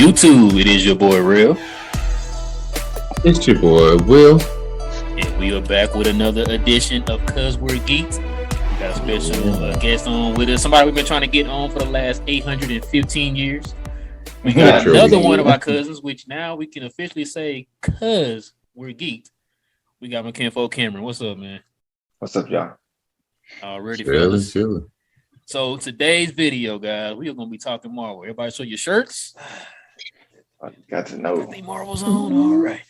YouTube, it is your boy Real. It's your boy Will. And we are back with another edition of Cuz We're Geek'D. We got a special guest on with us. Somebody we've been trying to get on for the last 815 years. We got another one of our cousins, which now we can officially say Cuz We're Geek'D. We got my kinfolk Cameron. What's up, man? What's up, y'all? Already, fellas. So today's video, guys, we are going to be talking Marvel. Everybody show your shirts. Got to know. Got the Marvels on. All right.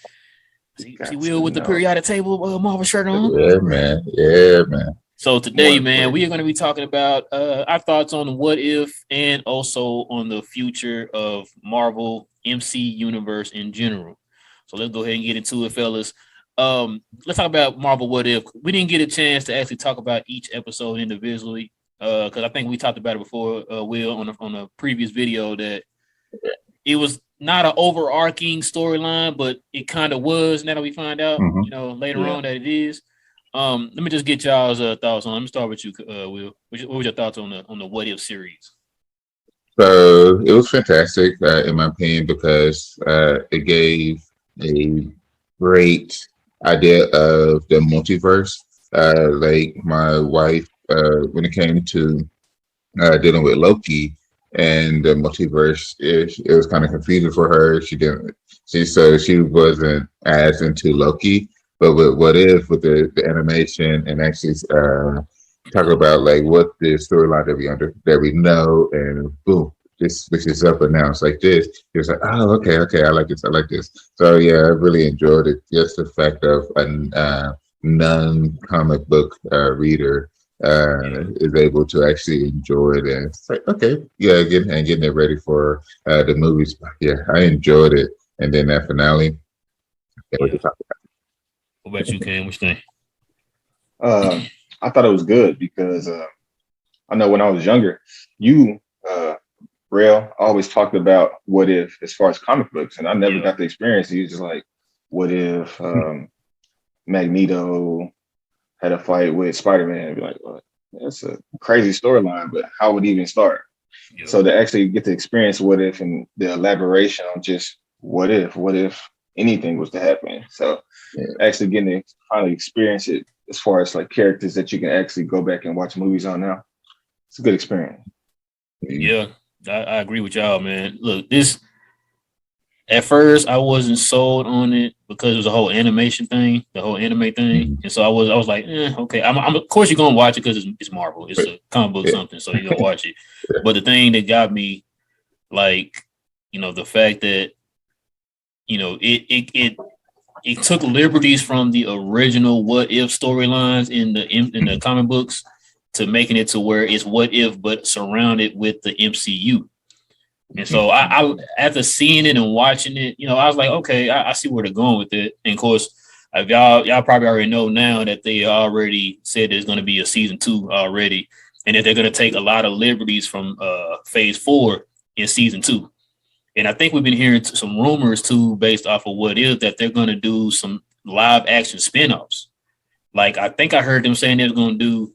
See Will with the periodic table Marvel shirt on. Yeah, man. So today, man, we are going to be talking about our thoughts on what if and also on the future of Marvel MC universe in general. So let's go ahead and get into it, fellas. Let's talk about Marvel What If. We didn't get a chance to actually talk about each episode individually because I think we talked about it before, Will, on a previous video that it was not an overarching storyline, but it kind of was. Now that we find out, later on that it is. Let me just get y'all's thoughts on. Let me start with you, Will. What was your thoughts on the What If series? So it was fantastic, in my opinion, because it gave a great idea of the multiverse. Like my wife, when it came to dealing with Loki and the multiverse, it was kind of confusing for her. She wasn't as into Loki, but with What If, with the animation and actually talk about like what the storyline that we know, and boom, this switches up and now it's like this. It was like, oh, okay, I like this. So yeah, I really enjoyed it. Just the fact of a non-comic book reader is able to actually enjoy it, and it's like, okay, yeah, getting it ready for the movies. Yeah, I enjoyed it, and then that finale. What about you, Cam? What you think? I thought it was good because I know when I was younger, Rail always talked about what if as far as comic books, and I never got the experience. He was just like, what if Magneto had a fight with Spider-Man? And be like, well, that's a crazy storyline, but how would it even start? Yeah. So to actually get to experience what if and the elaboration on just what if anything was to happen. So actually getting to finally experience it as far as like characters that you can actually go back and watch movies on now. It's a good experience. Yeah, I agree with y'all, man. Look, this at first I wasn't sold on it because it was a whole animation thing, the whole anime thing, and so I was like, okay. I'm of course you're gonna watch it because it's Marvel, it's a comic book something, so you're gonna watch it. But the thing that got me, like, the fact that it took liberties from the original What If storylines in the comic books to making it to where it's What If but surrounded with the MCU. And so I after seeing it and watching it, I was like, okay, I see where they're going with it. And of course, y'all probably already know now that they already said there's going to be a season 2 already, and that they're going to take a lot of liberties from phase 4 in season 2. And I think we've been hearing some rumors too, based off of What If, that they're going to do some live action spinoffs. Like I think I heard them saying they're going to do,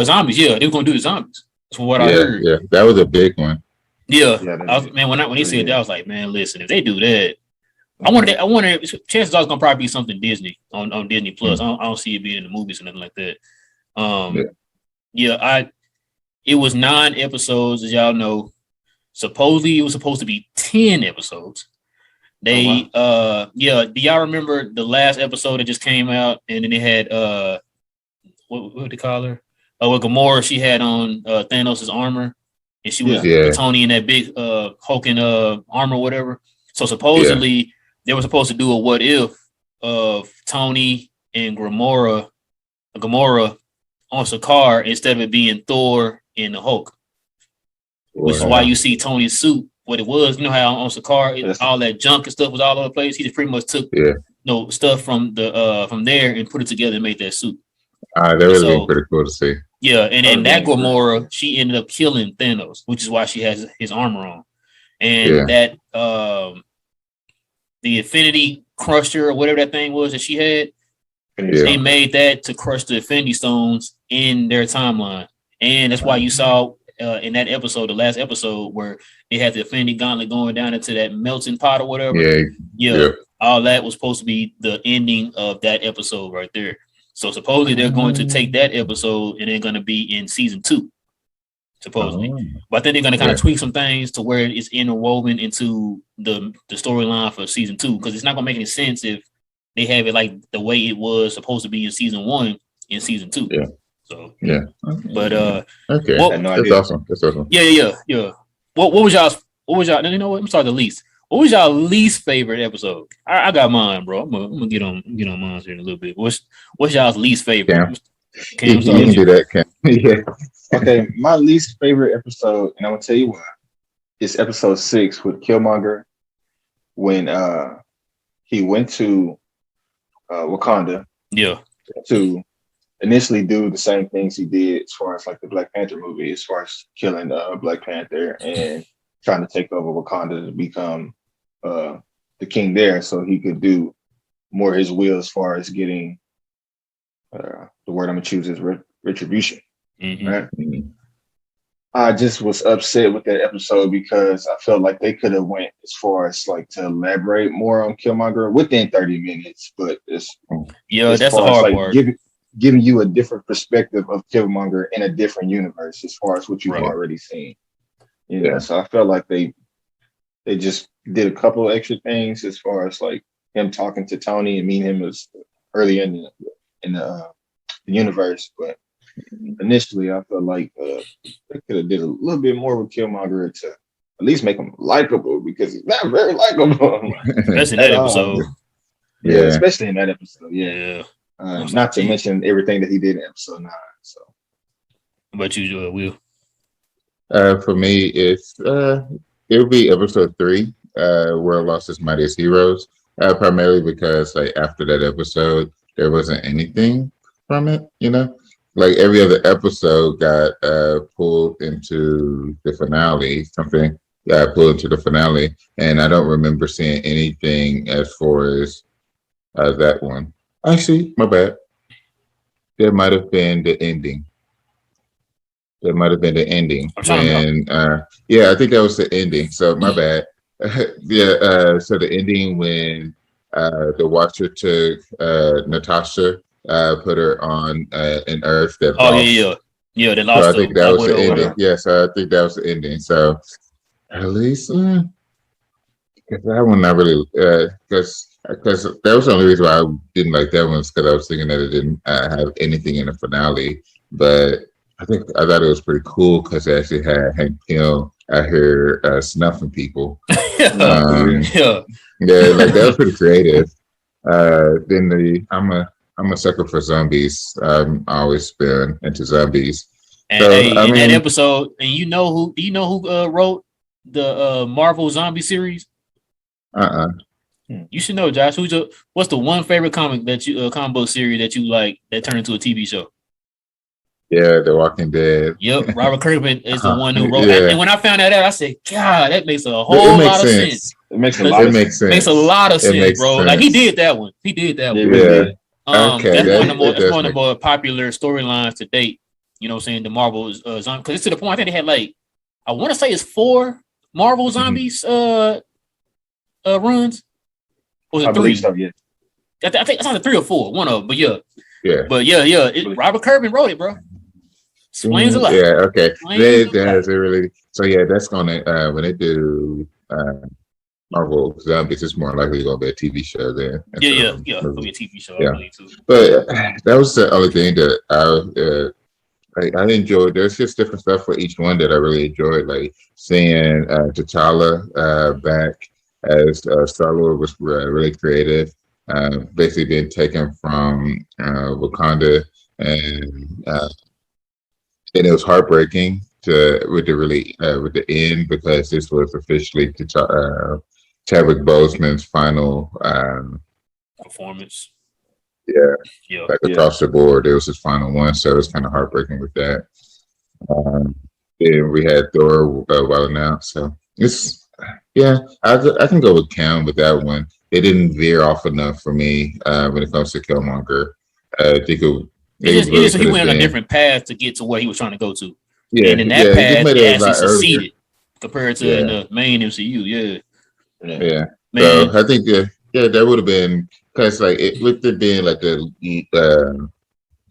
zombies. Yeah, they're going to do the zombies. That's what I heard. Yeah, that was a big one. Yeah, when he said that, I was like, man, listen, if they do that, I wonder. Chances are it's going to probably be something Disney on Disney Plus. I don't see it being in the movies or nothing like that. It was 9 episodes, as y'all know. Supposedly, it was supposed to be 10 episodes. Do y'all remember the last episode that just came out? And then they had, what did they call her? With Gamora, she had on Thanos' armor. And she was Tony in that big hulking armor or whatever. So supposedly, they were supposed to do a What If of Tony and Gamora on Sakaar instead of it being Thor and the Hulk, which is why you see Tony's suit. What it was, how on Sakaar, all that junk and stuff was all over the place. He just pretty much took stuff from there and put it together and made that suit. That would have been pretty cool to see. Yeah, and then that Gamora, she ended up killing Thanos, which is why she has his armor on. And that the Infinity Crusher or whatever that thing was that she had, they made that to crush the Infinity Stones in their timeline. And that's why you saw in that episode, the last episode where they had the Infinity Gauntlet going down into that melting pot or whatever. Yeah. All that was supposed to be the ending of that episode right there. So supposedly they're going to take that episode and they're going to be in season 2, supposedly. But then they're going to kind of tweak some things to where it's interwoven into the storyline for season 2, because it's not going to make any sense if they have it like the way it was supposed to be in season 1 in season 2. Yeah. So but okay, that's awesome. That's awesome. Yeah. What was y'all? You know what? I'm sorry, the least. What was y'all least favorite episode? I got mine, bro. I'm gonna get on mine here in a little bit. What's y'all's least favorite? Cam, you can do that, Cam. Yeah. Okay, my least favorite episode, and I'm gonna tell you why. It's episode 6 with Killmonger when he went to Wakanda. Yeah. To initially do the same things he did as far as like the Black Panther movie, as far as killing Black Panther and trying to take over Wakanda to become the king there, so he could do more his will as far as getting the word I'm gonna choose is retribution. Right? I just was upset with that episode because I felt like they could have went as far as like to elaborate more on Killmonger within 30 minutes, but it's that's the hard part. Giving you a different perspective of Killmonger in a different universe as far as what you've already seen. So I felt like they just did a couple of extra things as far as like him talking to Tony and meeting him was early in the universe, but initially I felt like they could have did a little bit more with Killmonger to at least make him likable, because he's not very likable. Especially in that episode. Especially in that episode. Yeah. Not to mention everything that he did in episode 9. So, how about you, Will? For me, it would be episode 3, World Lost Its Mightiest Heroes. Primarily because like after that episode, there wasn't anything from it. Like every other episode got pulled into the finale. Something got pulled into the finale, and I don't remember seeing anything as far as that one. Actually, my bad. That might have been the ending. When, I think that was the ending. So my bad. So the ending when the Watcher took Natasha, put her on an Earth that lost. They lost. So I think that was the ending. Yeah, so I think that was the ending. So at least that one not really because that was the only reason why I didn't like that one, is because I was thinking that it didn't have anything in the finale. But I thought it was pretty cool because it actually had Hank Pym out here snuffing people. Like that was pretty creative. Then I'm a sucker for zombies. I've always been into zombies. And that episode, and do you know who wrote the Marvel zombie series? You should know, Josh. What's the one favorite comic book series that you like that turned into a TV show? Yeah, The Walking Dead. Yep, Robert Kirkman is the one who wrote it. And when I found that out, I said, God, that makes a whole lot of sense. It makes a lot of sense. Makes a lot of sense, bro. Like he did that one. Yeah. That's one of the more popular storylines to date. You know what I'm saying? The Marvel zombies. Because it's to the point, I think they had like, I want to say it's 4 Marvel zombies runs. Or was it 3? Believe so, yeah. I think it's either 3 or 4. One of them, but yeah. Yeah. But Robert Kirkman wrote it, bro. Explains a lot. Yeah, okay. That's really. So yeah, that's gonna when they do Marvel zombies, it's more likely going to be a TV show then. Yeah. It'll be a TV show, I believe too. But that was the only thing that I enjoyed. There's just different stuff for each one that I really enjoyed, like seeing T'Challa back as Star-Lord was really creative. Basically being taken from Wakanda, and it was heartbreaking with the end, because this was officially Chadwick Boseman's final performance. Yeah. Across the board, it was his final one, so it was kind of heartbreaking with that. Then we had Thor wilding out, so it's I can go with Cam with that one. It didn't veer off enough for me when it comes to Killmonger. I think he went on a different path to get to where he was trying to go to. Yeah, and in that yeah, it just path, made it it a actually lot earlier. succeeded compared to in Yeah, the main MCU. Yeah, yeah. So man. I think yeah, that would have been because like it with it being like a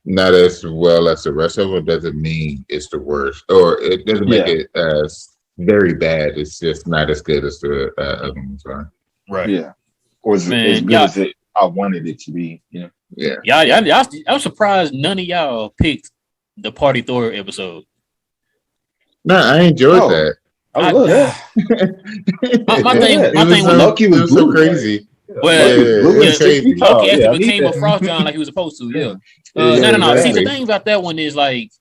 not as well as the rest of it doesn't mean it's the worst, or it doesn't make Yeah, it as very bad. It's just not as good as the other ones are. Right, yeah. Or as man. good as I wanted it to be. You know. Yeah. I was surprised none of y'all picked the Party Thor episode. No, I enjoyed Oh, that. I I love that. my Love thing that. my thing was Loki It was was so blue. Like, crazy. well, Loki was Yeah, it blue was and yeah, 6 feet crazy. tall. Loki Yeah, actually I need became a that. frost giant like he was supposed to. Yeah. Yeah, No. See, the exactly. thing about that one is like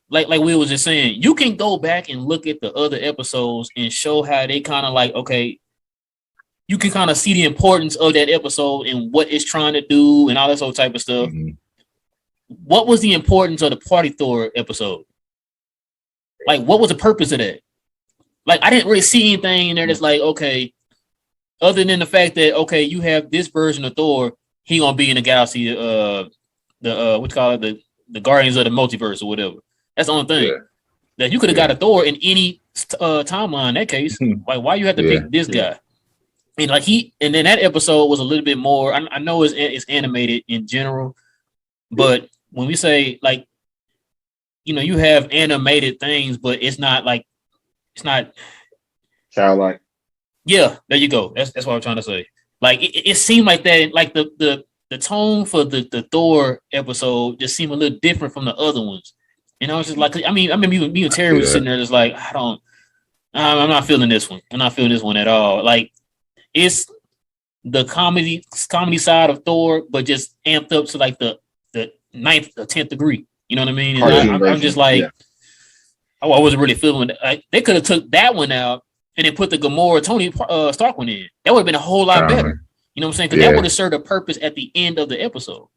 we was just saying, you can go back and look at the other episodes and show how they kind of like, okay, you can kind of see the importance of that episode and what it's trying to do and all that sort of type of stuff. Mhm. What was the importance of the Party Thor episode? Like, what was the purpose of that? Like, I didn't really see anything in there that's like, okay, other than the fact that okay, you have this version of Thor, he gonna be in the galaxy, the what you call it, the Guardians of the Multiverse or whatever. That's the only thing Yeah, that you could have yeah, got a Thor in any timeline. In that case, like why you have to yeah, pick this Yeah. guy? And like and then that episode was a little bit more. I know it's animated in general, but when we say like you have animated things, but it's not. Childlike. Yeah, there you go. That's what I'm trying to say. Like it seemed like that. Like the tone for the Thor episode just seemed a little different from the other ones. And I was just like, I mean, me and Terry see was sitting that. there just like, I'm not feeling this one. I'm not feeling this one at all. Like it's the comedy side of Thor, but just amped up to like the ninth or 10th degree. You know what I mean? And Cartoon I'm version. just like, Yeah. I wasn't really feeling it. Like, they could have took that one out and then put the Gamora Tony Stark one in. That would have been a whole lot better. You know what I'm saying? Because that Yeah, would have served a purpose at the end of the episode.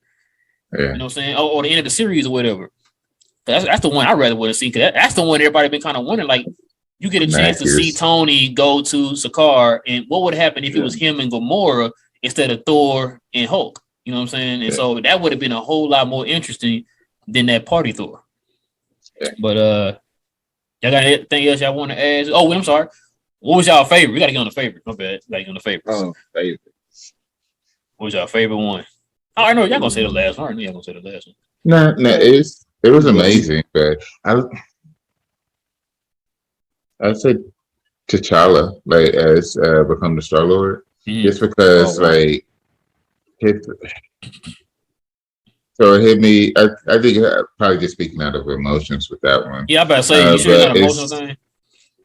yeah, You know what I'm saying? Or the end of the series or whatever. That's the one I rather would have seen. Because that's the one everybody been kind of wondering. Like, you get a chance to see Matthews. Tony go to Sakaar, and what would happen if it was him and Gamora instead of Thor and Hulk? You know what I'm saying? And Yeah. so that would have been a whole lot more interesting than that Party Thor. Yeah. But y'all got anything else y'all want to add? Oh, I'm sorry. What was y'all favorite? We got to get on the favorite. My bad. Got to get on the favorites. Oh, favorite. What was y'all favorite one? Oh, I know y'all gonna say the last one. I know y'all gonna say the last one. No, it was amazing, but I said T'Challa like as become the Star Lord just because Oh, wow. like his so it hit me. I think probably just speaking out of emotions with that one. Yeah, I about to say you sure it's But not an emotional thing.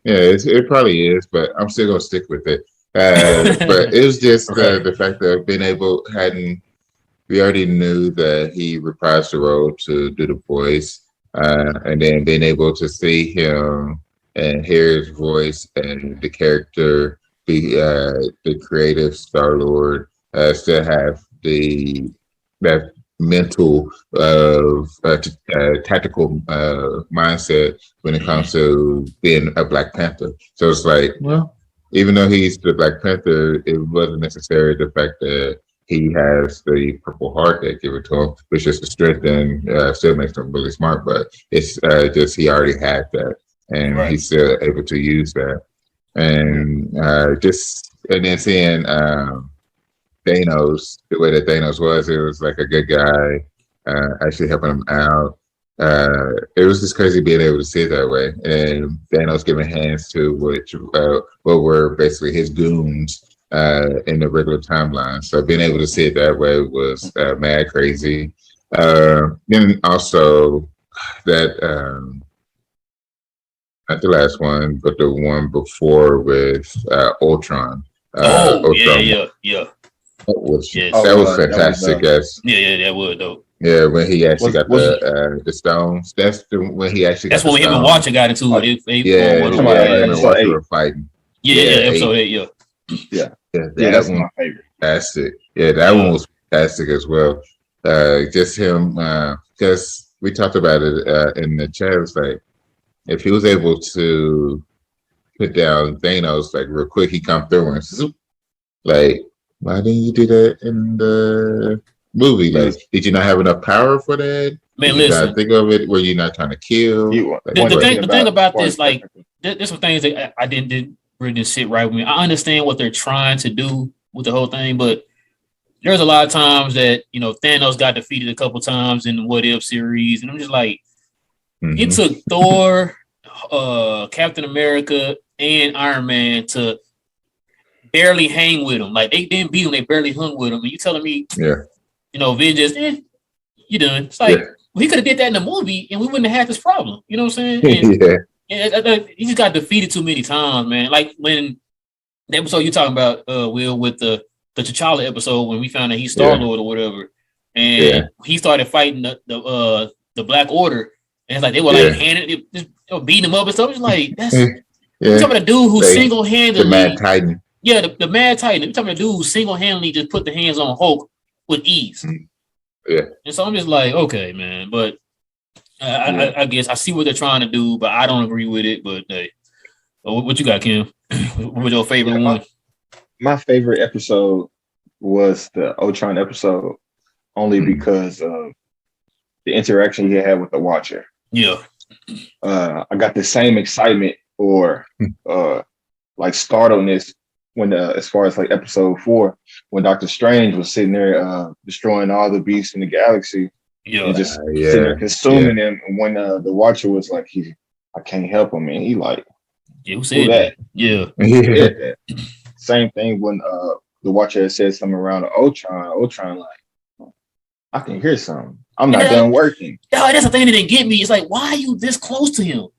Yeah, it probably is, but I'm still gonna stick with it. But it was just Okay. the fact that being able we already knew that he reprised the role to do the voice, and then being able to see him and hear his voice and the character be the creative Star Lord, still have that mental tactical mindset when it comes to being a Black Panther. So it's like, well, even though he's the Black Panther, it wasn't necessarily the fact that he has the Purple Heart that give it to him, which is the strength and still makes him really smart. But it's just he already had that, and Right. he's still able to use that. And and then seeing Thanos, the way that Thanos was, it was like a good guy, actually helping him out. It was just crazy being able to see it that way, and Thanos giving hands to what were basically his goons in the regular timeline. So being able to see it that way was mad crazy. Then also that not the last one, but the one before with Ultron. Ultron yeah. was Yes. that was fantastic. Yeah, that would though. Yeah, when he actually got Was- the stones. That's when he actually That's got when the him and stones. Watcher got into it. Yeah, Talking yeah, about him and episode Watcher 8. were fighting. Yeah, episode 8, yeah. Yeah, Yeah, that that's one my favorite. fantastic. Yeah, that one was fantastic as well. Just him, because we talked about it in the chat. It's like if he was able to put down Thanos like real quick, he come through and zoop. Like, why didn't you do that in the movie? Like, did you not have enough power for that? Man, You gotta listen. think of it where you're not trying to kill. The thing about this, like, there's some things that I didn't really sit right with me. I understand what they're trying to do with the whole thing, but there's a lot of times that Thanos got defeated a couple times in the What If series, and I'm just like, it took Thor, Captain America, and Iron Man to barely hang with him. Like they didn't beat him, they barely hung with him. And you telling me, Avengers, you done? It's like he could have did that in the movie, and we wouldn't have had this problem. You know what I'm saying? And he just got defeated too many times, man. Like when the episode you talking about, Will, with the T'Challa episode when we found that he's Star-Lord or whatever, and he started fighting the Black Order, and it's like they were like handing, beating him up and stuff. It's like that's you're talking about a dude who single-handedly the Mad Titan. Yeah, the Mad Titan. You're talking about a dude who single-handedly just put the hands on Hulk with ease. Yeah, and so I'm just like, okay, man, but I guess I see what they're trying to do, but I don't agree with it. But hey, what you got, Kim? What was your favorite one? My favorite episode was the Ultron episode, only because of the interaction he had with the Watcher. Yeah. I got the same excitement or like startledness when as far as like episode 4, when Doctor Strange was sitting there destroying all the beasts in the galaxy. And just sitting there consuming them. And when the Watcher was like, I can't help him, and he like, who said that? Yeah. Same thing when the Watcher said something around Ultron like, I can hear something. I'm not done working. That's the thing that didn't get me. It's like, why are you this close to him?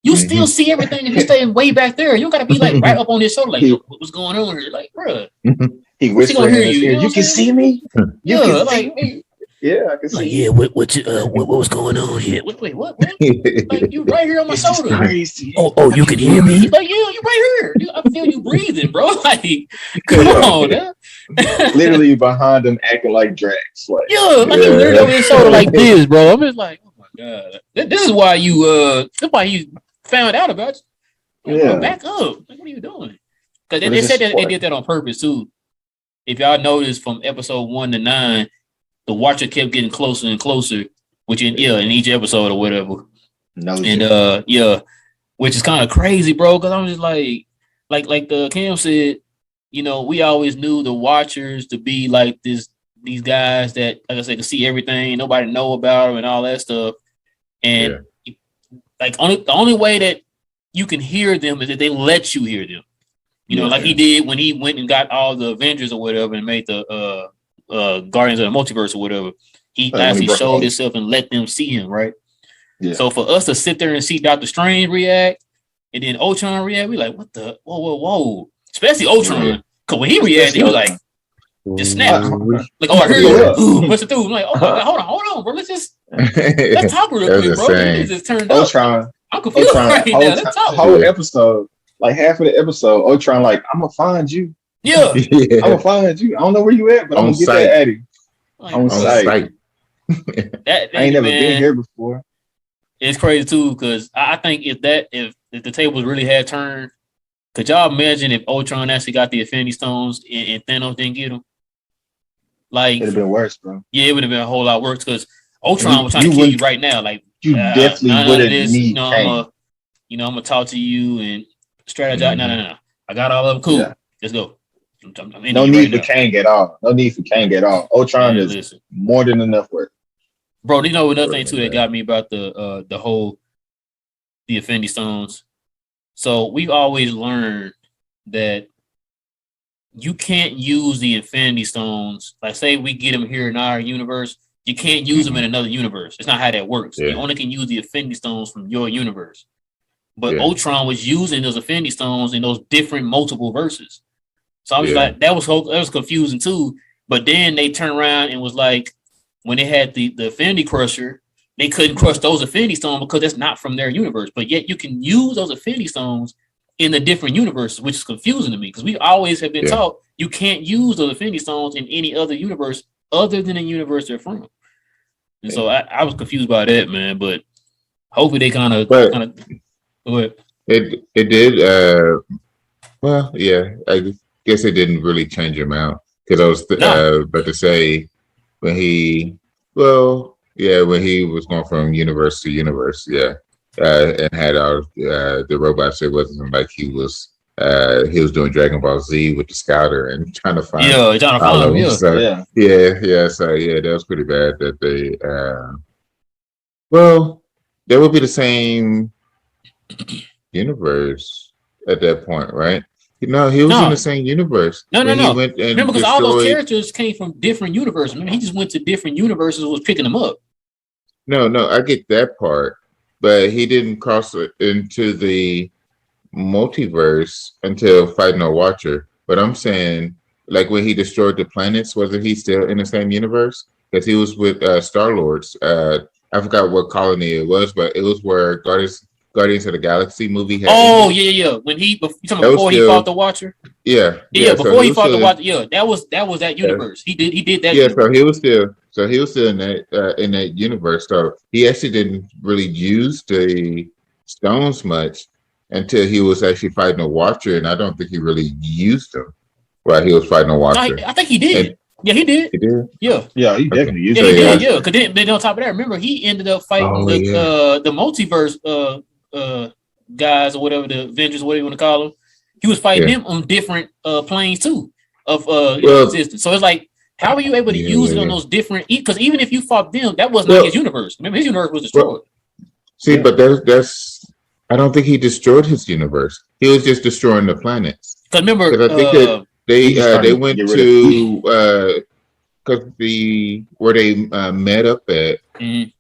You still see everything if you're staying way back there. You don't gotta be like right up on his shoulder, like what's going on here? Like, bro. He whispered in his ear, you can see me? You can like see me? Yeah, I can see. Like, yeah, what was going on here? Wait, what? Like, you right here on my shoulder. Crazy. Oh, you can hear me? Like, yeah, you right here. Dude, I feel you breathing, bro. Like, come on, man. Literally behind him, acting like Drax. Like, he literally over his shoulder like this, bro. I'm just like, oh my god, this is why he found out about you. Yeah, back up. Like, what are you doing? Because they said that they did that on purpose too. If y'all notice, from episode 1 to 9. The Watcher kept getting closer and closer, which in each episode or whatever. Which is kind of crazy, bro. Because I'm just like the Cam said, we always knew the Watchers to be like these guys that, like I said, to see everything, nobody know about them and all that stuff. And like the only way that you can hear them is that they let you hear them. Like he did when he went and got all the Avengers or whatever and made the Guardians of the Multiverse or whatever. He actually showed himself and let them see him, right? Yeah. So for us to sit there and see Doctor Strange react and then Ultron react, we like, what the whoa. Especially Ultron. Because when he reacted, he was like, just snap. Like, I heard you. Ooh, push it through. I'm like, oh my god, hold on, bro. Let's talk real quick, bro. It just turned Ultron. I'm confused right now. Let's talk. Whole episode, like half of the episode, Ultron like, I'm gonna find you. Yeah. I'm gonna find you. I don't know where you at, but I'm gonna get that at you. On site. I ain't never been here before. It's crazy too, because I think if the tables really had turned, could y'all imagine if Ultron actually got the Infinity Stones and Thanos didn't get them? Like, it'd have been worse, bro. Yeah, it would have been a whole lot worse because Ultron was trying to kill you right now. Like, you definitely wouldn't need I'm gonna talk to you and strategize. No. I got all of them. Cool. Yeah. Let's go. No need for Kang at all. Ultron is more than enough work. Bro, another thing too that got me about the Infinity Stones. So we've always learned that you can't use the Infinity Stones. Like, say we get them here in our universe, you can't use them in another universe. It's not how that works. You only can use the Infinity Stones from your universe. But Ultron was using those Infinity Stones in those different multiple verses. So I was like, that was confusing too. But then they turned around and was like, when they had the Infinity Crusher, they couldn't crush those Infinity Stones because that's not from their universe. But yet you can use those Infinity Stones in the different universes, which is confusing to me because we always have been taught you can't use those Infinity Stones in any other universe other than the universe they're from. And so I was confused by that, man. But hopefully they kind of go ahead. It did. Well, yeah. I guess it didn't really change him out because I was about to say when he Yeah, when he was going from universe to universe, yeah, and had all the robots. It wasn't like he was doing Dragon Ball Z with the Scouter and trying to find Yeah, trying to all find of him. them. Yeah. So Yeah. yeah. So yeah, that was pretty bad. That they well, that would be the same universe at that point, right? No, he was in the No, same universe no, no, when he no. went and Remember, because all those destroyed. characters came from different universes. Remember, he just went to different universes and was picking them up. No, I get that part, but he didn't cross into the multiverse until fighting a Watcher. But I'm saying, like when he destroyed the planets, wasn't he still in the same universe? Because he was with Star Lords. I forgot what colony it was, but it was where Guardians of the Galaxy movie had Oh, ended. yeah. When you talking That about was before he fought still the Watcher? yeah. So Before he he was fought the still Watcher, that was that yeah, universe. He did that yeah. universe. So he was still in that universe. So he actually didn't really use the stones much until he was actually fighting a Watcher, and I don't think he really used them while he was fighting a No, Watcher. I think he did. And Yeah, he did. he did. Yeah. Yeah, he Okay. definitely used Yeah, So he it. did. yeah. Yeah, because then on top of that, remember he ended up fighting Oh yeah. the multiverse guys or whatever, the Avengers, whatever you want to call them. He was fighting Yeah. them on different planes too of Well. existence. So it's like, how are you able to use it on Yeah. those different? Because even if you fought them, that was not his Well. universe. Remember, his universe was Well. destroyed. See, Yeah. but that's. I don't think he destroyed his universe. He was just destroying the planets. Because remember, Because I think that He just started they to went get rid of to because where they met up at. mhm.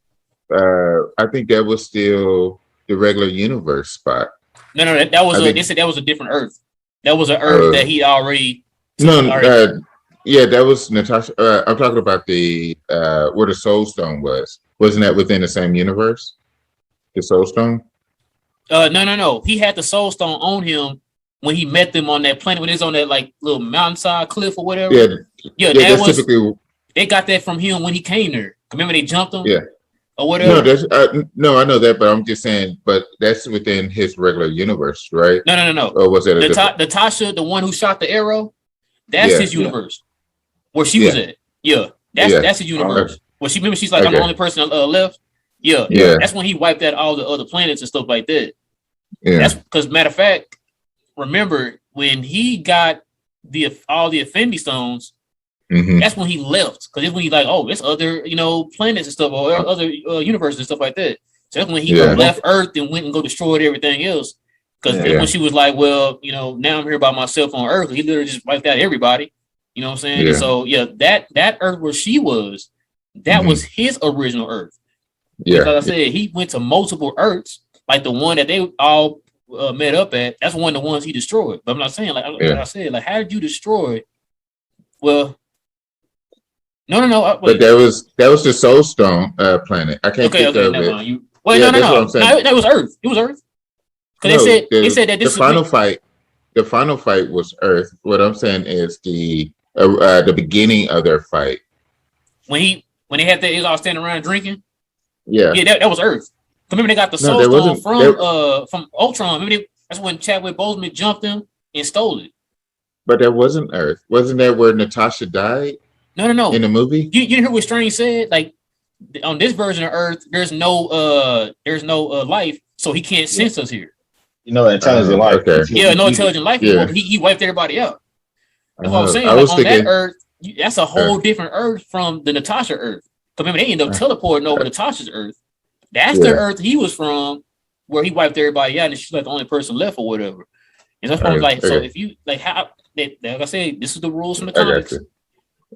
I think that was still the regular universe spot. No, that was I they think said that was a different Earth. That was an Earth that he already no, already. yeah, that was Natasha. I'm talking about the where the Soul Stone was. Wasn't that within the same universe? The Soul Stone. No. He had the Soul Stone on him when he met them on that planet. When it's on that like little mountainside cliff or whatever. Yeah, Yeah, yeah. that That's was typically they got that from him when he came there. Remember they jumped him yeah. or No, whatever. that's no. I know that, but I'm just saying. But that's within his regular universe, right? No. Or was it a different? Natasha, the one who shot the arrow, that's Yeah, his universe. Where she was yeah, at. Yeah, yeah. that's his universe. Okay. Well, she's like, I'm the Okay. only person left. Yeah, Yeah, that's when he wiped out all the other planets and stuff like that. yeah. That's because matter of fact, remember when he got all the Affinity Stones, Hmm. that's when he left. Because it's when he like, oh, it's other planets and stuff or other universes and stuff like that. So that's when he Yeah. left Earth and went and destroyed everything else. Because Yeah. when she was like, well, now I'm here by myself on Earth. He literally just wiped out everybody. You know what I'm saying? Yeah. And so yeah, that Earth where she was, that Mhm. was his original Earth. Yeah, Like I said, he went to multiple Earths, like the one that they all met up at. That's one of the ones he destroyed. But I'm not saying like Yeah. I said, like how did you destroy? Well, no. but Wait. that was the Soul Stone planet. I can't Okay, think of never it. mind. Wait, Yeah, no. that's what I'm saying. No, that was Earth. It was Earth. Because No, they said that the this final was fight. The final fight was Earth. What I'm saying is the beginning of their fight. when they had they was all standing around drinking. Yeah. Yeah, that was Earth. Remember they got the No, Soul there Stone wasn't. from Ultron. Remember that's when Chadwick Boseman jumped him and stole it. But that wasn't Earth. Wasn't that where Natasha died No. in the movie? You didn't hear what Strange said? Like on this version of Earth, there's no life, so he can't sense us here. Intelligent life. Okay. Yeah, no intelligent life Yeah. anymore. He wiped everybody out. That's what I'm saying. I Like was on that thinking. Earth, that's a whole different Earth from the Natasha Earth. Because remember, they ended up teleporting over Natasha's Earth. That's the Yeah. Earth he was from, where he wiped everybody out, and she's like the only person left or whatever. And that's why I was like, so Okay. if you like like I said, this is the rules from the I got comics. you.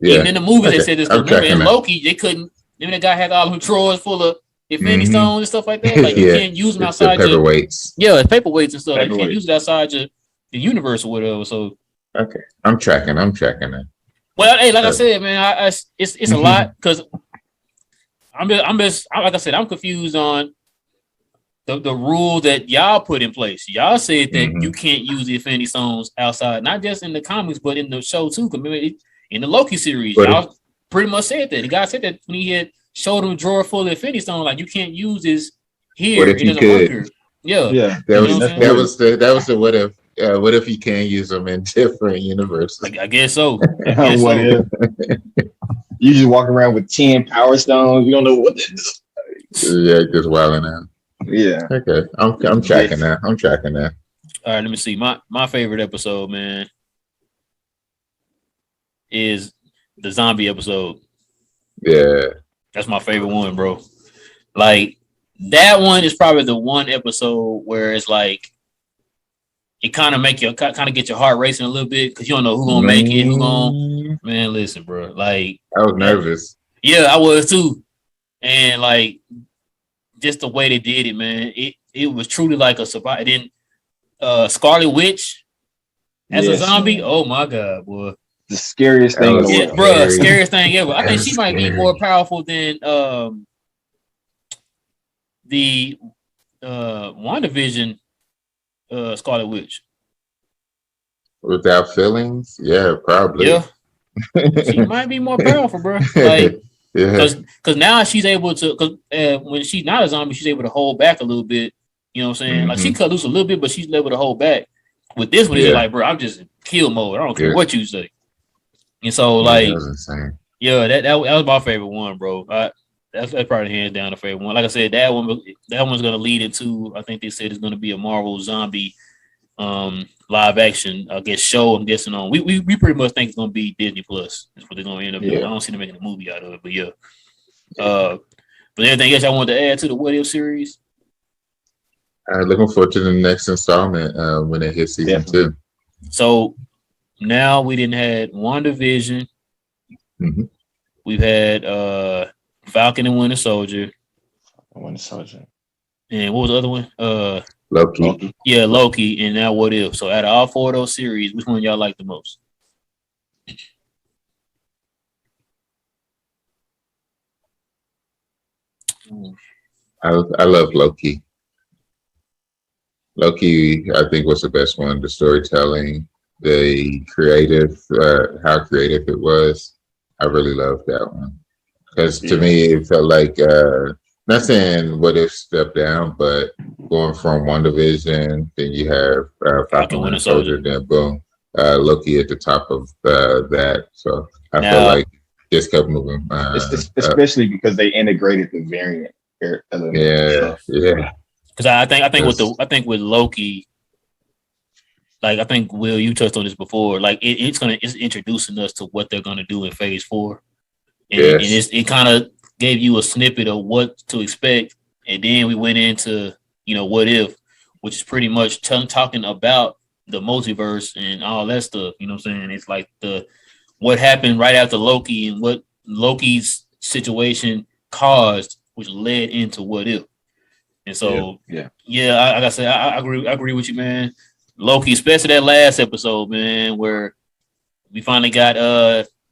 Yeah. Even in the movie, they Okay. said this. I'm Remember in tracking that. Loki, they couldn't. Remember that guy had all them drawers full of Infinity Mhm. Stones and stuff like that. Like you Yeah. can't use them It's the outside your paperweights. it's paperweights and stuff. Like, you can't Paperweight. use it outside the universe or whatever. So Okay. I'm tracking that. well, hey, like I said, man, it's a Mhm. lot because I'm like I said, I'm confused on the rule that y'all put in place. Y'all said that Mhm. you can't use the Infinity Stones outside, not just in the comics, but in the show too. In the Loki series, But y'all pretty much said that. The guy said that when he had showed him a drawer full of Infinity Stones, like you can't use this here. What if It you doesn't work could? here. Yeah. Yeah. That You was know what I'm that was the what if. What if you can use them in different universes? I guess so. I guess What so. if? You just walk around with 10 power stones. You don't know what to do. Yeah, just wilding out. Yeah. Okay, I'm tracking that. I'm tracking that. All right, let me see. My favorite episode, man, is the zombie episode. Yeah, That's my favorite one, bro. Like that one is probably the one episode where it's like it kind of make you kind of get your heart racing a little bit because you don't know who gonna make it, who gonna. Man, listen, bro. Like I was nervous. Yeah, I was too, and like just the way they did it, man. It was truly like a survival. Then Scarlet Witch as a zombie. Man. Oh my god, boy. The scariest thing in the world. Bro, scariest thing ever. I think she might be more powerful than the WandaVision Scarlet Witch. Without feelings? Yeah, probably. Yeah. She might be more powerful, bro. Like, because now she's able to, because when she's not a zombie, she's able to hold back a little bit. You know what I'm saying? Mm-hmm. Like, she cut loose a little bit, but she's able to hold back. With this one, it's like, bro, I'm just in kill mode. I don't care what you say. And so, like, that was my favorite one, bro. That's probably hands down the favorite one. Like I said, that one's gonna lead into. I think they said it's gonna be a Marvel zombie live action, I guess, show. I'm guessing on. We pretty much think it's gonna be Disney Plus. That's what they're gonna end up doing. I don't see them making a movie out of it, but yeah. But anything else I wanted to add to the What If series? Looking forward to the next installment when it hits season 2. So now we didn't had WandaVision. Mm-hmm. We've had Falcon and Winter Soldier. And what was the other one? Loki. Yeah, Loki. And now What If? So out of all 4 of those series, which one y'all like the most? I love Loki. Loki, I think, was the best one. The storytelling, the creative, how creative it was. I really loved that one. Because to me, it felt like, not saying What If stepped down, but going from WandaVision, then you have Falcon Winter Soldier, then boom, Loki at the top of that. So I feel like just kept moving. Especially because they integrated the variant element. Yeah. Because I think with Loki, like I think Will, you touched on this before. Like it's introducing us to what they're gonna do in Phase 4, and it kind of gave you a snippet of what to expect, and then we went into What If, which is pretty much talking about the multiverse and all that stuff. You know what I'm saying? It's like what happened right after Loki and what Loki's situation caused, which led into What If. And so, like I said, I agree with you, man. Loki, especially that last episode, man, where we finally got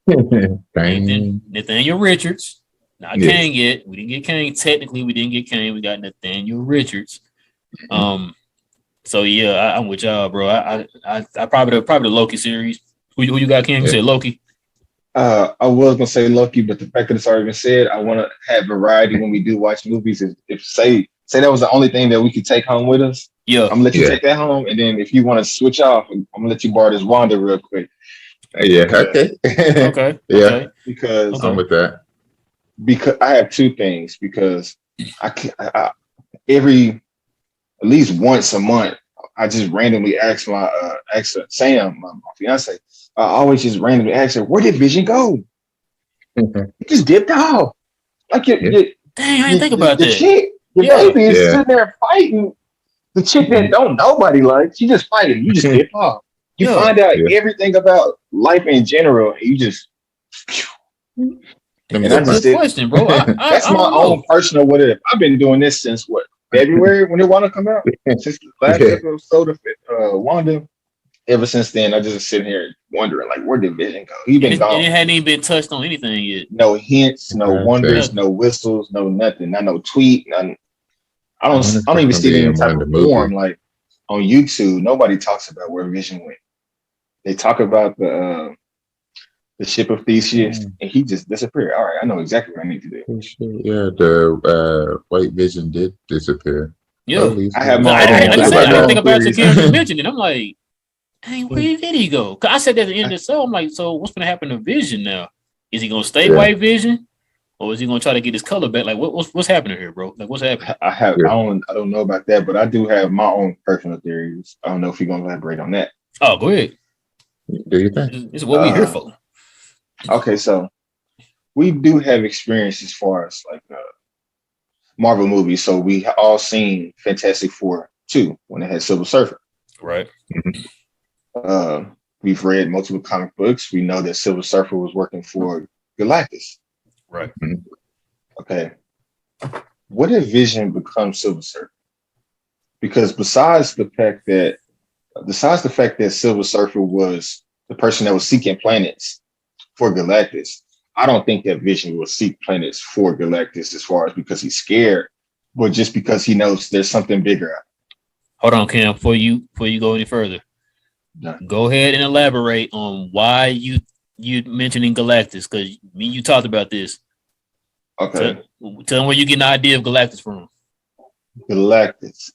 Nathaniel Richards. Not Kang yet. We didn't get Kang. Technically, we didn't get Kang. We got Nathaniel Richards. So yeah, I'm with y'all, bro. I probably the Loki series. Who you got, King? You said Loki. I was gonna say Loki, but the fact that it's already been said, I want to have variety when we do watch movies. If say that was the only thing that we could take home with us, I'm gonna let you take that home, and then if you want to switch off, I'm gonna let you borrow this Wanda real quick. Okay. Okay. Because I'm with that. Because I have 2 things. Because I at least once a month, I just randomly ask Sam, my fiance. I always just randomly ask her, "Where did Vision go?" He just dipped off. Like dang, I didn't think about that. Chick, the baby is sitting there fighting the chick that don't nobody like. She just fighting. You just dip off. You find out everything about life in general, and you just. That's a good question, bro. That's my own personal What If. I've been doing this since February when it Wanda come out. Since the last episode of Wanda. Ever since then, I just sitting here wondering, like, where did Vision go? He been gone. And it hadn't even been touched on anything yet. No hints, no wonders, no whistles, no nothing. Not no tweet. None. I don't even see any type of form. Like on YouTube, nobody talks about where Vision went. They talk about the ship of Theseus, and he just disappeared. All right, I know exactly what I need to do. Yeah, the White Vision did disappear. Yeah, I have no. I didn't think about it until you mentioned it. I'm like, dang, where did he go? Cause I said at the end of the show, I'm like, so what's gonna happen to Vision now? Is he gonna stay White Vision, or is he gonna try to get his color back? Like, what's happening here, bro? Like, what's happening? I don't know about that, but I do have my own personal theories. I don't know if you're gonna elaborate on that. Oh, go ahead. Do you think? This is what we're here for. Okay, so we do have experience as far as like Marvel movies. So we all seen Fantastic Four 2 when it had Silver Surfer. Right. We've read multiple comic books. We know that Silver Surfer was working for Galactus. Right. Okay. What if Vision becomes Silver Surfer? Because besides the fact that Silver Surfer was the person that was seeking planets for Galactus, I don't think that Vision will seek planets for Galactus as far as because he's scared, but just because he knows there's something bigger out. Hold on, Cam, before you go any further. Yeah. Go ahead and elaborate on why you mentioning Galactus, because you talked about this. Okay. Tell them where you get an idea of Galactus from. Galactus.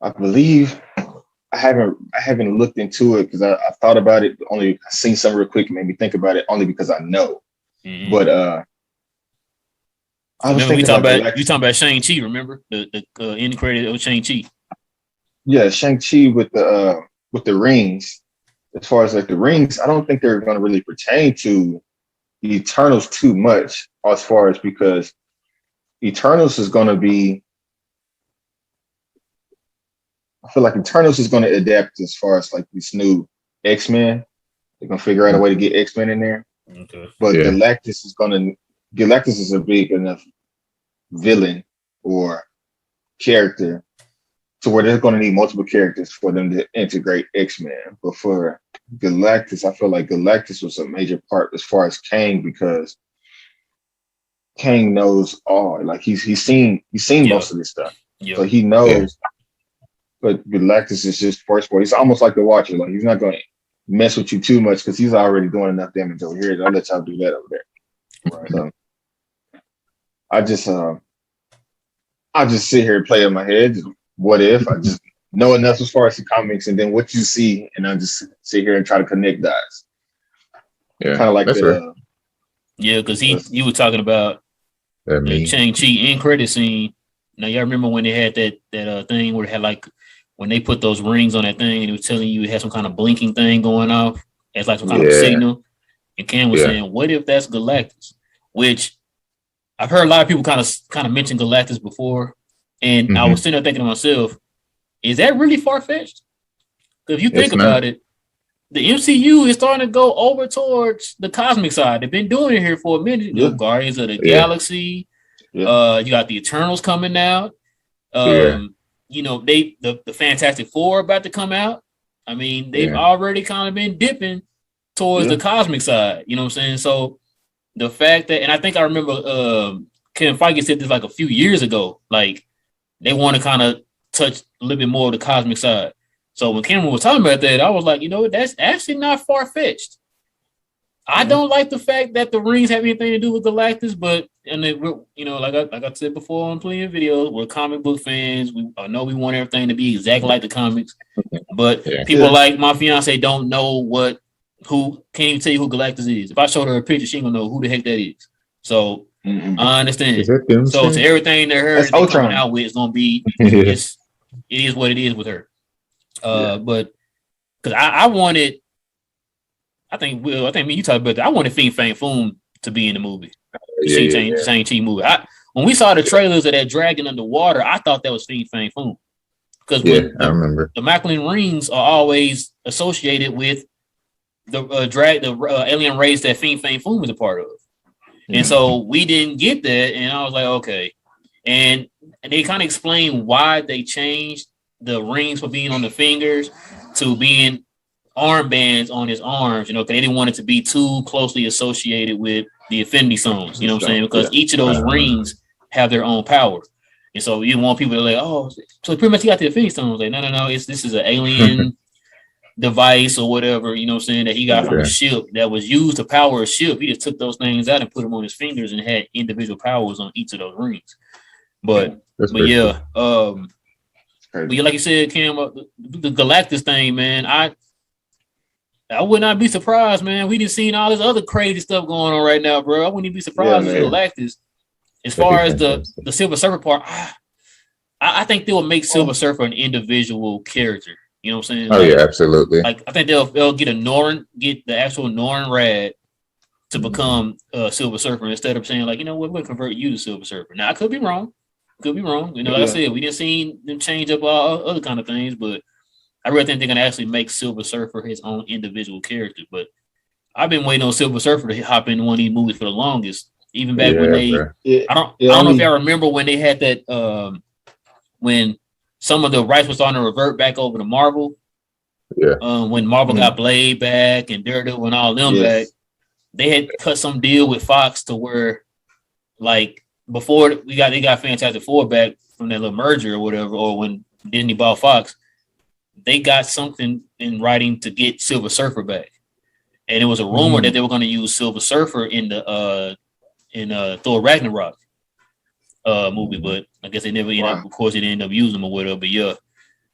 I believe I haven't looked into it because I thought about it. I seen something real quick and made me think about it only because I know. Mm-hmm. But I was thinking you talking about Shang-Chi, remember? The end credit of Shang-Chi. Yeah, Shang-Chi with the rings. As far as like the rings, I don't think they're going to really pertain to the Eternals too much, as far as because Eternals is going to be. I feel like Eternals is going to adapt as far as like this new X-Men. They're going to figure out a way to get X-Men in there. Okay. But Galactus is a big enough villain or character to where they're going to need multiple characters for them to integrate X-Men. But for Galactus, I feel like Galactus was a major part as far as Kang, because Kang knows all. Like he's seen most of this stuff. Yeah. So he knows. But Galactus is just first boy. He's almost like the Watcher. Like he's not going to mess with you too much because he's already doing enough damage over here. I'll let y'all do that over there. Right. So I just sit here and play in my head. What if I just know enough as far as the comics, and then what you see, and I just sit here and try to connect dots. Yeah, kind of like right. Yeah, because you were talking about the Shang-Chi end credit scene. Now y'all remember when they had that thing where it had like when they put those rings on that thing and it was telling you it had some kind of blinking thing going off as like some kind of signal. And Cam was saying, what if that's Galactus? Which I've heard a lot of people kind of mention Galactus before. And I was sitting there thinking to myself, is that really far-fetched? Because if you think about it, the MCU is starting to go over towards the cosmic side. They've been doing it here for a minute. Yeah. Guardians of the Galaxy. Yeah. You got the Eternals coming out. You know, the Fantastic Four about to come out. I mean, they've already kind of been dipping towards the cosmic side. You know what I'm saying? So the fact that, and I think I remember Kevin Feige said this like a few years ago, like they want to kind of touch a little bit more of the cosmic side. So when Cameron was talking about that, I was like, you know, that's actually not far-fetched. I don't like the fact that the rings have anything to do with Galactus, but you know, like I said before on plenty of videos, we're comic book fans. I know we want everything to be exactly like the comics, but people like my fiance don't know who can't even tell you who Galactus is. If I showed her a picture, she ain't gonna know who the heck that is. So I understand. So to everything that her coming out with is gonna be it is what it is with her. But because I wanted. I think me you talked about that. I wanted Fin Fang Foom to be in the movie. Shang-Chi movie. When we saw the trailers of that dragon underwater, I thought that was Fin Fang Foom. Because I remember the Macklin rings are always associated with the alien race that Fin Fang Foom is a part of. And so we didn't get that, and I was like, okay. And they kind of explained why they changed the rings from being on the fingers to being armbands on his arms, you know, because they didn't want it to be too closely associated with the Infinity Stones, you know what I'm saying? Because each of those rings have their own power. And so you want people to like, oh, so pretty much you got the Infinity Stones. Like, no, this is an alien device or whatever, you know what I'm saying, that he got from a ship that was used to power a ship. He just took those things out and put them on his fingers and had individual powers on each of those rings. But like you said, Cam, the Galactus thing, man, I would not be surprised, man. We just seen all this other crazy stuff going on right now, bro. I wouldn't even be surprised if Galactus. As far as the Silver Surfer part, I think they will make Silver Surfer an individual character. You know what I'm saying? Oh, yeah, absolutely. Like I think they'll get the actual Norrin Rad to become Silver Surfer instead of saying like, you know what, we'll convert you to Silver Surfer. Now I could be wrong. You know, like I said, we didn't see them change up all other kind of things, but I really think they're gonna actually make Silver Surfer his own individual character. But I've been waiting on Silver Surfer to hop in one of these movies for the longest. Even back when I don't know if y'all remember when they had that when some of the rights was starting to revert back over to Marvel. Yeah. When Marvel got Blade back and Daredevil and all them back, they had cut some deal with Fox to where, like, before they got Fantastic Four back from that little merger or whatever, or when Disney bought Fox, they got something in writing to get Silver Surfer back, and it was a rumor that they were going to use Silver Surfer in the Thor Ragnarok movie, but I guess they never ended up. Of course, they didn't end up using them or whatever. But yeah,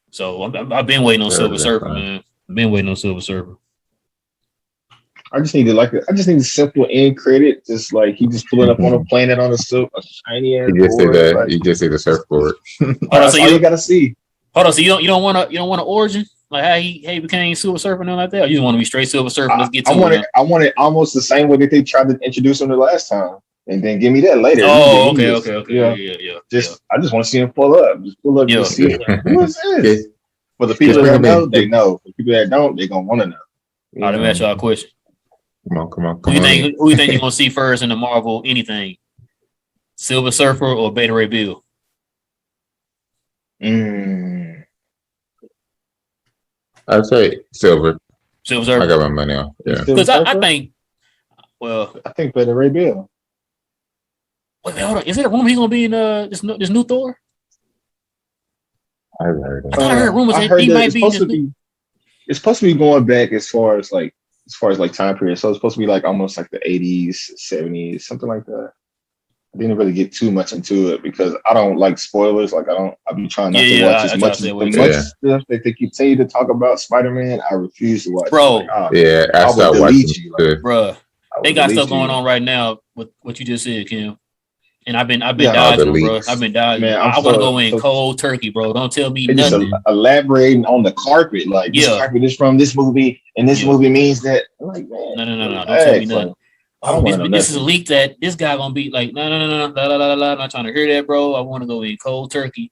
so I've been waiting on Silver Surfer, man. I've been waiting on Silver Surfer. I just need a simple end credit, just like he just pulling up on a planet on a shiny ass. You just say that. Like, you just say the surfboard. That's all you gotta see. Hold on, so you don't want an origin like how he became Silver Surfer and all like that? Or you just want to be straight Silver Surfer? Let's get to it. I want it almost the same way that they tried to introduce him the last time, and then give me that later. Oh, okay. Yeah. I just want to see him pull up. Just pull up and see who is this. For the people that know, they know. For the people that don't, they're gonna want to know. Let me ask y'all a question. Come on. Who you think you're gonna see first in the Marvel anything? Silver Surfer or Beta Ray Bill? I'd say Silver. Silver Surfer. I got my money on. Yeah. Because I think Beta Ray Bill. Wait, hold on. Is it a rumor he's gonna be in this new Thor? I heard it. I heard rumors that he might be. It's supposed to be going back as far as time period. So it's supposed to be like almost like the 80s, 70s, something like that. I didn't really get too much into it because I don't like spoilers. Like I'll be trying not to watch as much stuff that they continue to talk about Spider-Man. I refuse to watch. Bro, I stopped watching. Bro, they got stuff going on right now with what you just said, Kim. And I've been dodging, bro. I've been dodging. Man, I want to go in cold turkey, bro. Don't tell me nothing. Just elaborating on the carpet, like this carpet is from this movie, and this movie means that. I'm like, man, no. Don't tell me nothing. This is a leak that this guy gonna be like, no. I'm not trying to hear that, bro. I want to go in cold turkey.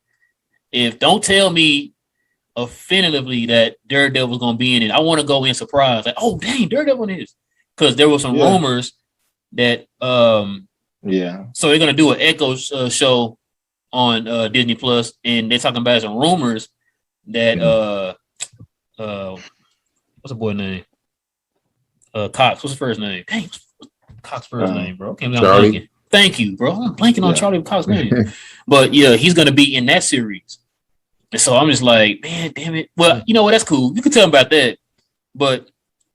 Don't tell me definitively that Daredevil's gonna be in it. I want to go in surprised, like, oh dang, Daredevil is, because there were some rumors that so they're gonna do an Echo show on Disney Plus, and they're talking about some rumors that what's the boy name? Cox. What's his first name? Dang, what's Cox's first name, bro? Charlie. Thank you, bro. I'm blanking on Charlie Cox's name. But yeah, he's gonna be in that series. And so I'm just like, man, damn it. Well, you know what? That's cool. You can tell him about that. But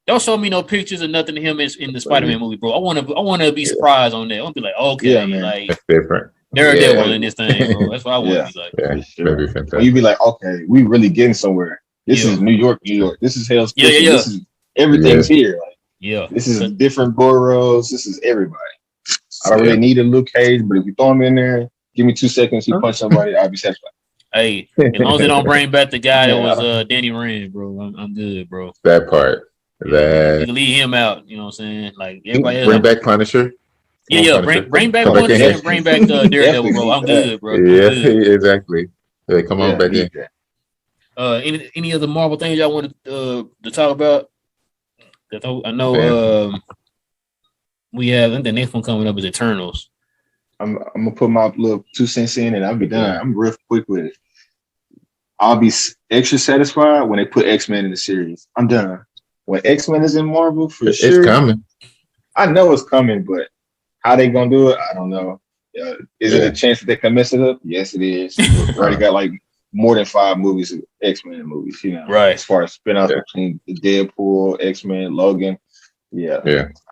don't show me no pictures or nothing of him in the Spider-Man movie, bro. I want to be surprised on that. I want to be like, okay, like that's different. Daredevil in this thing, bro. That's what I want to be like. Yeah, that'd be fantastic. You'd be like, okay, we really getting somewhere. This is New York. This is Hell's Kitchen. This is everything's here. Like, this is different boroughs. This is everybody. I don't really need a Luke Cage, but if you throw him in there, give me 2 seconds, he punch somebody, I'll be satisfied. Hey, as long as they don't bring back the guy that was Danny Rand, bro, I'm good, bro. That part. You can leave him out. You know what I'm saying? Like everybody else. Bring back Punisher. Bring back Punisher and bring back Daredevil, bro. I'm good, bro. Yeah, exactly. Hey, come on back in. Any other Marvel things y'all wanted to talk about? I know we have. I think the next one coming up is Eternals. I'm gonna put my little 2 cents in and I'll be done. I'm real quick with it. I'll be extra satisfied when they put X-Men in the series. I'm done. When X-Men is in Marvel, sure. It's coming. I know it's coming, but how they gonna do it, I don't know. Is it a chance that they can mess it up? Yes, it is. We already got like more than 5 movies of X-Men movies, you know. Right. As far as spin-offs between the Deadpool, X-Men, Logan. Yeah.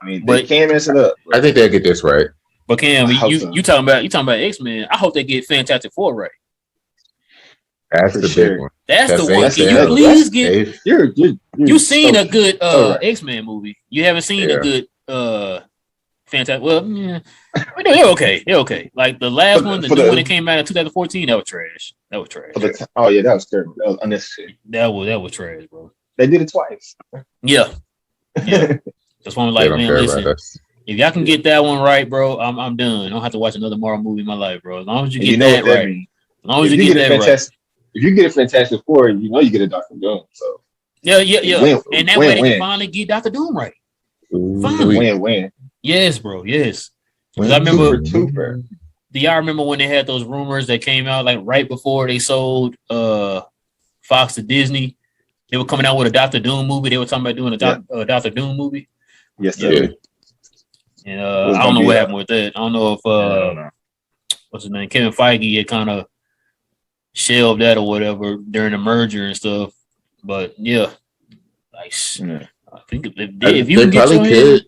I mean, they can mess it up. I think they'll get this right. But Cam, you talking about X-Men? I hope they get Fantastic Four right. That's For the sure. big one. That's the one. That's Can you F. please get? F. You seen so- a good so right. X-Men movie? You haven't seen a Yeah. good Fantastic. Well, yeah. They're okay. They're okay. Like the last one, the new one that came out in 2014, that was trash. That was trash. Oh yeah, that was terrible. That was unnecessary. That was trash, bro. They did it twice. Yeah. That's why I'm They like, don't man, care listen. about us. If y'all can get that one right, bro, I'm done. I don't have to watch another Marvel movie in my life, bro. As long as you get that right. Means. As long as you get that right. If you get a Fantastic Four, you know you get a Doctor Doom. So yeah. And that way they can finally get Dr. Doom right. Finally. Win. Yes, bro. Yes. Because I remember. Do y'all remember when they had those rumors that came out like right before they sold Fox to Disney? They were coming out with a Dr. Doom movie. They were talking about doing a Dr. Doom movie. Yes, yeah. And I don't know what happened with that. I don't know if what's his name, Kevin Feige had kind of shelved that or whatever during the merger and stuff. But yeah, nice. I think if you can get your hand.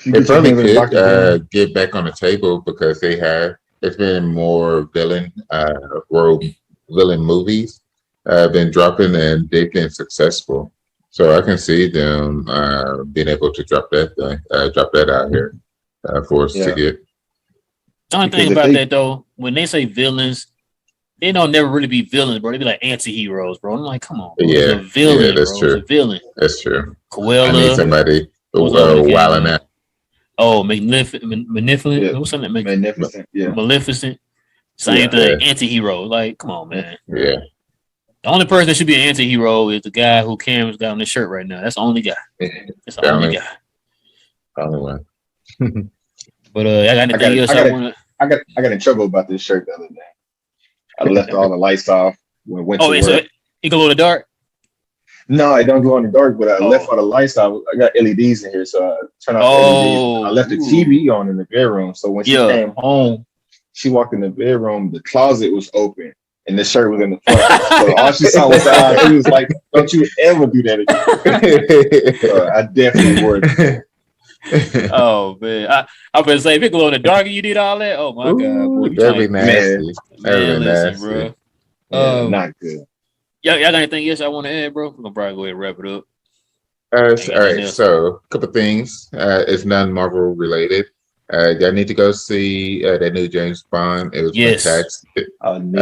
They probably could get back on the table because it's been more villain movies been dropping and they've been successful. So I can see them being able to drop that out here for us to get. The only thing about that though, when they say villains, they don't never really be villains, bro. They be like anti-heroes, bro. I'm like, come on, bro. Yeah, it's a villain, that's bro. true. It's a villain. That's true. Cruella. I need somebody wilding out. Oh, Magnificent. Yeah. What's something? Magnificent. Yeah. Maleficent. Same thing. Anti-hero. Like, come on, man. Yeah. The only person that should be an anti-hero is the guy who Cam's got on his shirt right now. That's the only guy. That's the only guy. Only one. But I got anything else I got in trouble about this shirt the other day. I left all the lights off when I went to work. So it glow in the dark? No, I don't glow in the dark, but I left all the lights off. I got LEDs in here, so I turned off the LEDs. I left the TV on in the bedroom. So when she came home, she walked in the bedroom, the closet was open, and the shirt was in the front. So all she saw was the eyes. She was like, "Don't you ever do that again." So I definitely wore it. Oh man, I was gonna say if it glow in the dark and you did all that, oh my god, boy, that'd be nasty. Man, listen, bro. Not good. Y'all got anything else I want to add, bro? We're gonna probably go ahead and wrap it up. All right, so a couple things. It's non-Marvel related. Y'all need to go see that new James Bond. It was fantastic. I think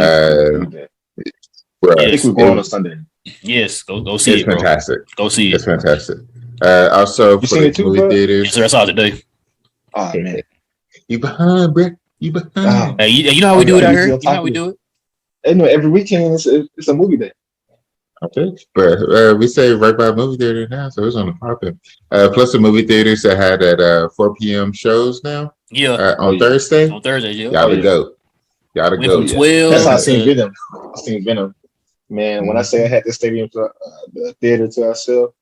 we're going on Sunday. Yes, go see it. It's fantastic. Go see it. It's fantastic. Also, you seen it too, movie theaters. Yes, sir, I saw it today. Oh man, you behind, bro? You behind? Hey, you know how we do it out here? You know how we do it? Hey, no, every weekend it's a movie day. Okay, but we say right by a movie theater now, so it's on the popping. Plus the movie theaters that had at 4 p.m. shows now. Yeah, on Thursday. On Thursday, yeah. Y'all to go. Y'all to go. 12. That's how I seen Venom. Man, when I say I had the stadium to the theater to ourselves,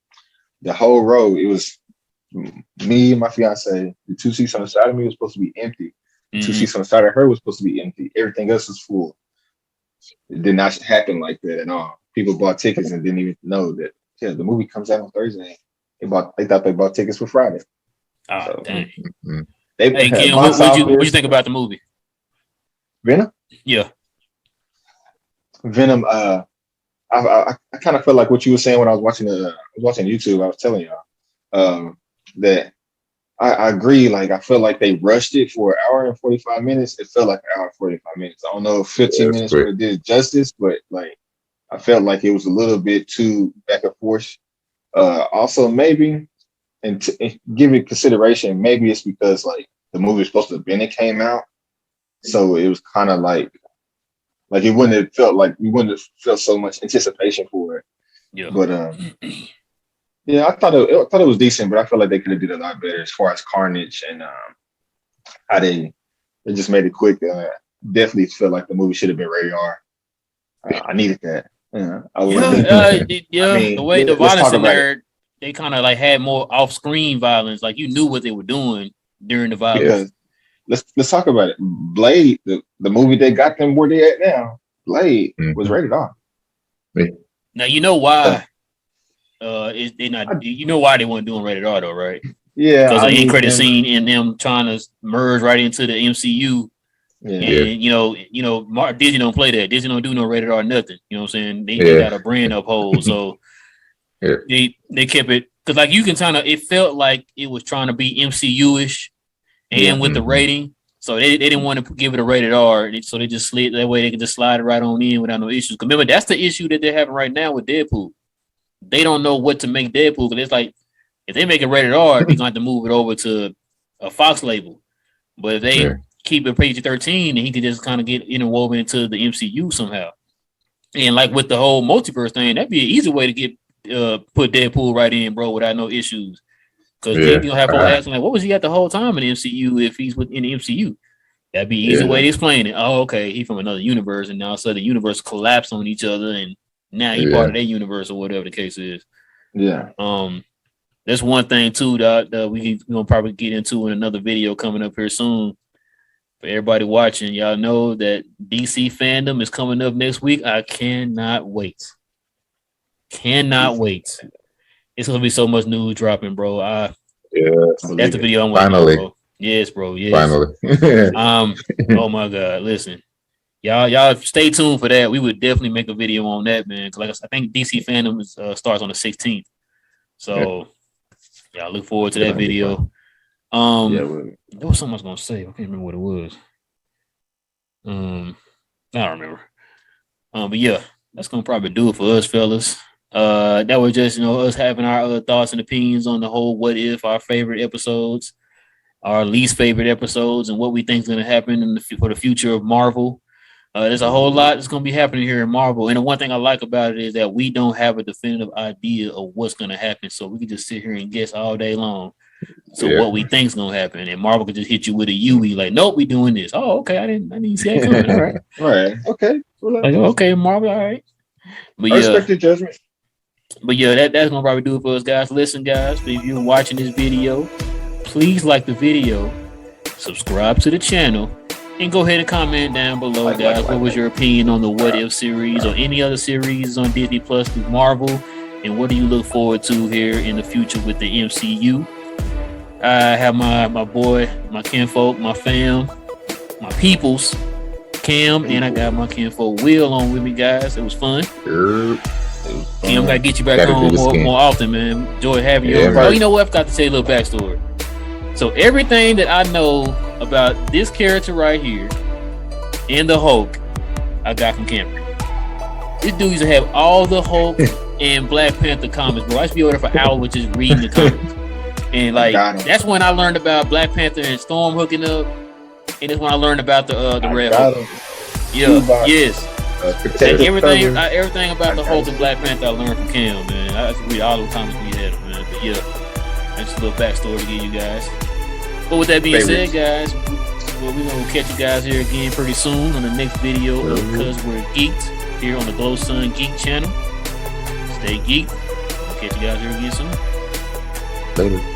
the whole row, it was me and my fiance. The 2 seats on the side of me was supposed to be empty. The 2 seats on the side of her was supposed to be empty. Everything else was full. It did not happen like that at all. People bought tickets and didn't even know that. Yeah, the movie comes out on Thursday. They thought they bought tickets for Friday. Oh, so, dang. Hey, Ken, what you think about the movie? Venom? Yeah. Venom. I kind of felt like what you were saying when I was watching YouTube. I was telling y'all that I agree. Like I feel like they rushed it for an hour and 45 minutes. It felt like an hour and 45 minutes. I don't know if 15 minutes would have did justice, but like I felt like it was a little bit too back and forth. Also, maybe and give it consideration. Maybe it's because like the movie was supposed to have been it came out, so it was kind of like it wouldn't have felt like we wouldn't have felt so much anticipation for it. Yeah. But yeah, I thought it was decent, but I feel like they could have did a lot better as far as Carnage and how they just made it quick. Definitely felt like the movie should have been rated R. I needed that. The way the violence in there, they kind of like had more off-screen violence. Like you knew what they were doing during the violence. Because let's talk about it. Blade, the movie they got them where they at now. Blade was rated R. Now you know why. You know why they weren't doing rated R though, right? Yeah, because the end credit scene in them trying to merge right into the MCU And Disney don't play that. Disney don't do no rated R nothing. You know what I'm saying? They got a brand uphold, so they kept it because like you can kind of it felt like it was trying to be MCU-ish, and with the rating, so they didn't want to give it a rated R, so they just slid that way they can just slide it right on in without no issues. Remember, that's the issue that they're having right now with Deadpool. They don't know what to make Deadpool because it's like if they make it rated R, they're gonna have to move it over to a Fox label. But if they keep it PG-13, and he could just kind of get interwoven into the MCU somehow. And like with the whole multiverse thing, that'd be an easy way to get put Deadpool right in, bro, without no issues. Because then you'll have people asking like, what was he at the whole time in the MCU if he's within the MCU? That'd be an easy way to explain it. Oh, okay, he's from another universe, and now so the universe collapsed on each other, and now he's part of their universe or whatever the case is. Yeah. That's one thing too that we're gonna probably get into in another video coming up here soon. For everybody watching, y'all know that DC fandom is coming up next week. I cannot wait. Cannot wait. It's gonna be so much news dropping, bro. That's the video I'm waiting on, bro. Yes, bro. Yes. Finally. Oh my God. Listen. Y'all stay tuned for that. We would definitely make a video on that, man. Cause like I think DC fandom starts on the 16th. So y'all look forward to that video. There was something I was gonna say. I can't remember what it was. I don't remember. But yeah, that's gonna probably do it for us, fellas. That was just us having our thoughts and opinions on the whole what if, our favorite episodes, our least favorite episodes, and what we think is gonna happen for the future of Marvel. There's a whole lot that's going to be happening here in Marvel. And the one thing I like about it is that we don't have a definitive idea of what's going to happen. So we can just sit here and guess all day long. So what we think is going to happen. And Marvel could just hit you with a UE like, nope, we doing this. Oh, okay. I didn't see that coming. All right. All right. Okay. Like, okay, Marvel. All right. But I respect your judgment. But yeah, that's going to probably do it for us, guys. Listen, guys, if you're watching this video, please like the video, subscribe to the channel, and go ahead and comment down below, guys. What was your opinion on the What If series or any other series on Disney Plus with Marvel? And what do you look forward to here in the future with the MCU? I have my boy, my kinfolk, my fam, my peoples, Cam, and I got my kinfolk Will on with me, guys. It was fun. Cam, gotta get you back on more often, man. Enjoy having you over. Oh, you know what? I forgot to tell you a little backstory. So everything that I know about this character right here and the Hulk, I got from Cameron. This dude used to have all the Hulk and Black Panther comics, bro. I used to be over there for hours just reading the comics. And like that's when I learned about Black Panther and Storm hooking up. And that's when I learned about the Red Hulk. Yes. Everything about the Hulk and Black Panther I learned from Cam, man. I used to read all the comics we had, man. But yeah, that's just a little backstory to give you guys. But with that being said, guys, we're going to catch you guys here again pretty soon on the next video of Because We're Geek'd here on the Glow Sun Geek channel. Stay geeked. We'll catch you guys here again soon. Later.